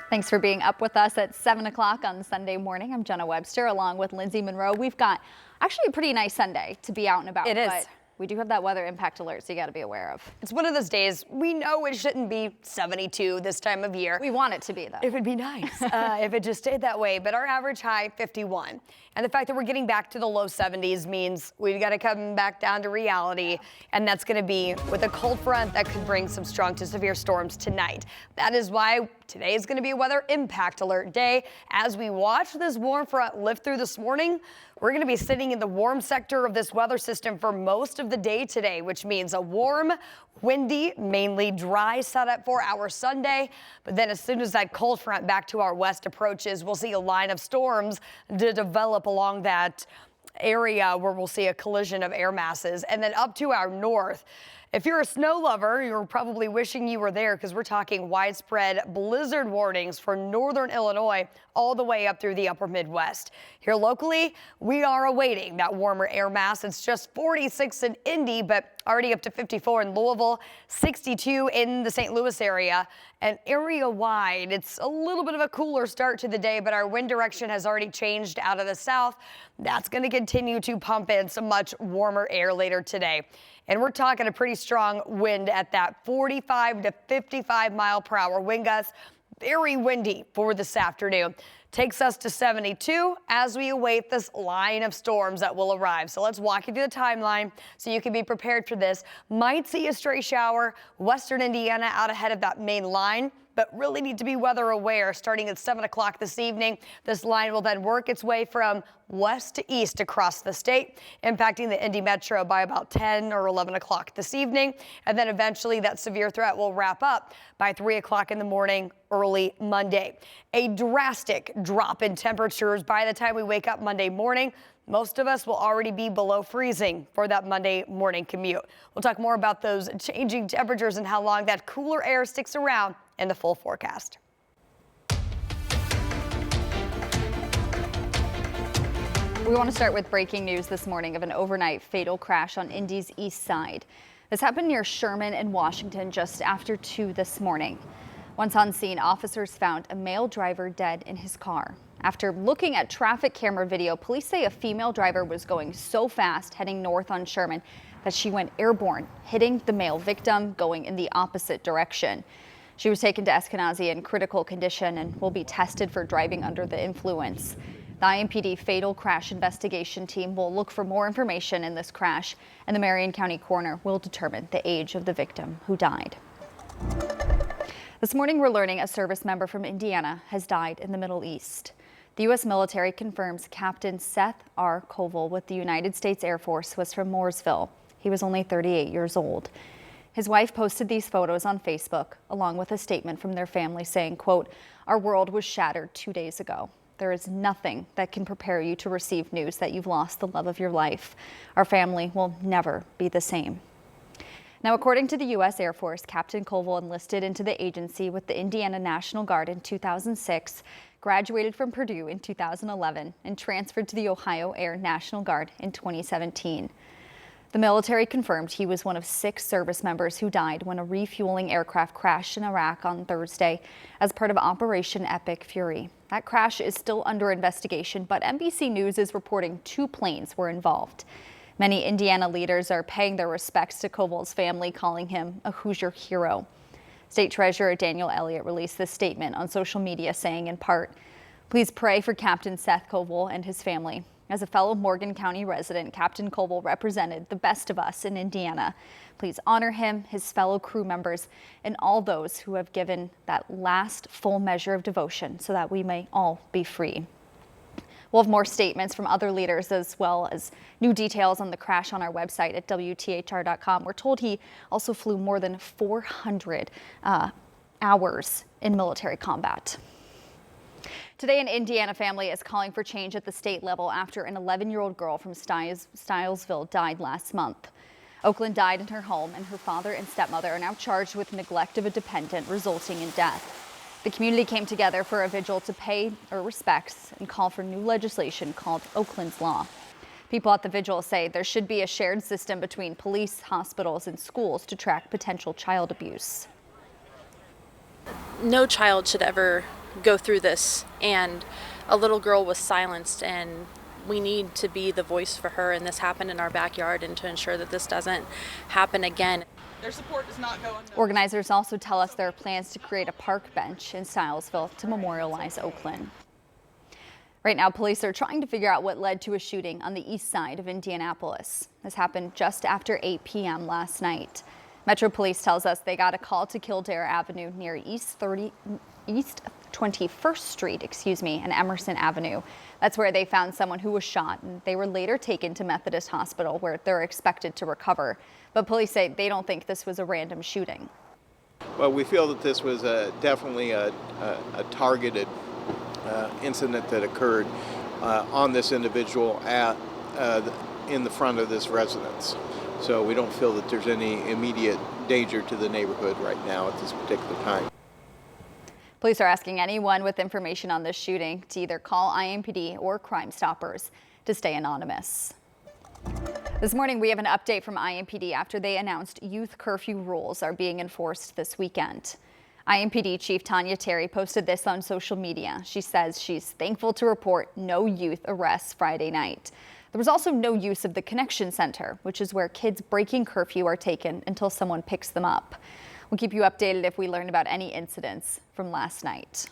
Thanks for being up with us at 7 o'clock on Sunday morning. I'm Jenna Webster along with Lindsay Monroe. We've got actually a pretty nice Sunday to be out and about. It is. But we do have that weather impact alert, so you got to be aware of. It's one of those days we know it shouldn't be 72 this time of year. We want it to be, though. It would be nice if it just stayed that way, but our average high 51. And the fact that we're getting back to the low 70s means we've got to come back down to reality, and that's going to be with a cold front that could bring some strong to severe storms tonight. That is why today is going to be a weather impact alert day. As we watch this warm front lift through this morning, we're going to be sitting in the warm sector of this weather system for most of the day today, which means a warm, windy, mainly dry setup for our Sunday. But then as soon as that cold front back to our west approaches, we'll see a line of storms to develop along that area where we'll see a collision of air masses. And then up to our north, if you're a snow lover, you're probably wishing you were there because we're talking widespread blizzard warnings for northern Illinois all the way up through the upper Midwest. Here locally, we are awaiting that warmer air mass. It's just 46 in Indy, but already up to 54 in Louisville, 62 in the St. Louis area. And area-wide, it's a little bit of a cooler start to the day, but our wind direction has already changed out of the south. That's going to continue to pump in some much warmer air later today. And we're talking a pretty strong wind at that 45 to 55 mile per hour wind gusts. Very windy for this afternoon. Takes us to 72 as we await this line of storms that will arrive. So let's walk you through the timeline so you can be prepared for this. Might see a stray shower, western Indiana out ahead of that main line, but really need to be weather aware starting at 7 o'clock this evening. This line will then work its way from west to east across the state, impacting the Indy Metro by about 10 or 11 o'clock this evening. And then eventually that severe threat will wrap up by 3 o'clock in the morning, early Monday. A drastic drop in temperatures by the time we wake up Monday morning. Most of us will already be below freezing for that Monday morning commute. We'll talk more about those changing temperatures and how long that cooler air sticks around in the full forecast. We want to start with breaking news this morning of an overnight fatal crash on Indy's east side. This happened near Sherman and Washington just after 2 this morning. Once on scene, officers found a male driver dead in his car. After looking at traffic camera video, police say a female driver was going so fast heading north on Sherman that she went airborne, hitting the male victim going in the opposite direction. She was taken to Eskenazi in critical condition and will be tested for driving under the influence. The IMPD fatal crash investigation team will look for more information in this crash, and the Marion County coroner will determine the age of the victim who died. This morning, we're learning a service member from Indiana has died in the Middle East. The U.S. military confirms Captain Seth R. Kovville with the United States Air Force was from Mooresville. He was only 38 years old. His wife posted these photos on Facebook, along with a statement from their family saying, quote, "Our world was shattered 2 days ago. There is nothing that can prepare you to receive news that you've lost the love of your life. Our family will never be the same." Now, according to the U.S. Air Force, Captain Kovville enlisted into the agency with the Indiana National Guard in 2006, graduated from Purdue in 2011, and transferred to the Ohio Air National Guard in 2017. The military confirmed he was one of 6 service members who died when a refueling aircraft crashed in Iraq on Thursday as part of Operation Epic Fury. That crash is still under investigation, but NBC News is reporting 2 planes were involved. Many Indiana leaders are paying their respects to Kovville's family, calling him a Hoosier hero. State Treasurer Daniel Elliott released this statement on social media saying, in part, "Please pray for Captain Seth Kovville and his family. As a fellow Morgan County resident, Captain Kovville represented the best of us in Indiana. Please honor him, his fellow crew members, and all those who have given that last full measure of devotion so that we may all be free." We'll have more statements from other leaders as well as new details on the crash on our website at WTHR.com. We're told he also flew more than 400 hours in military combat. Today, an Indiana family is calling for change at the state level after an 11-year-old girl from Stylesville died last month. Oakland died in her home, and her father and stepmother are now charged with neglect of a dependent, resulting in death. The community came together for a vigil to pay her respects and call for new legislation called Oaklands Law. People at the vigil say there should be a shared system between police, hospitals, and schools to track potential child abuse. No child should ever go through this, and a little girl was silenced, and we need to be the voice for her, and this happened in our backyard, and to ensure that this doesn't happen again. Their support does not go unnoticed. Organizers also tell us there are plans to create a park bench in Stilesville to memorialize Oakland. Right now, police are trying to figure out what led to a shooting on the east side of Indianapolis. This happened just after 8 p.m. last night. Metro Police tells us they got a call to Kildare Avenue near East 21st Street, and Emerson Avenue. That's where they found someone who was shot, and they were later taken to Methodist Hospital, where they're expected to recover. But police say they don't think this was a random shooting. Well, we feel that this was definitely a targeted incident that occurred on this individual in the front of this residence. So we don't feel that there's any immediate danger to the neighborhood right now at this particular time. Police are asking anyone with information on this shooting to either call IMPD or Crime Stoppers to stay anonymous. This morning, we have an update from IMPD after they announced youth curfew rules are being enforced this weekend. IMPD Chief Tanya Terry posted this on social media. She says she's thankful to report no youth arrests Friday night. There was also no use of the Connection Center, which is where kids breaking curfew are taken until someone picks them up. We'll keep you updated if we learn about any incidents from last night.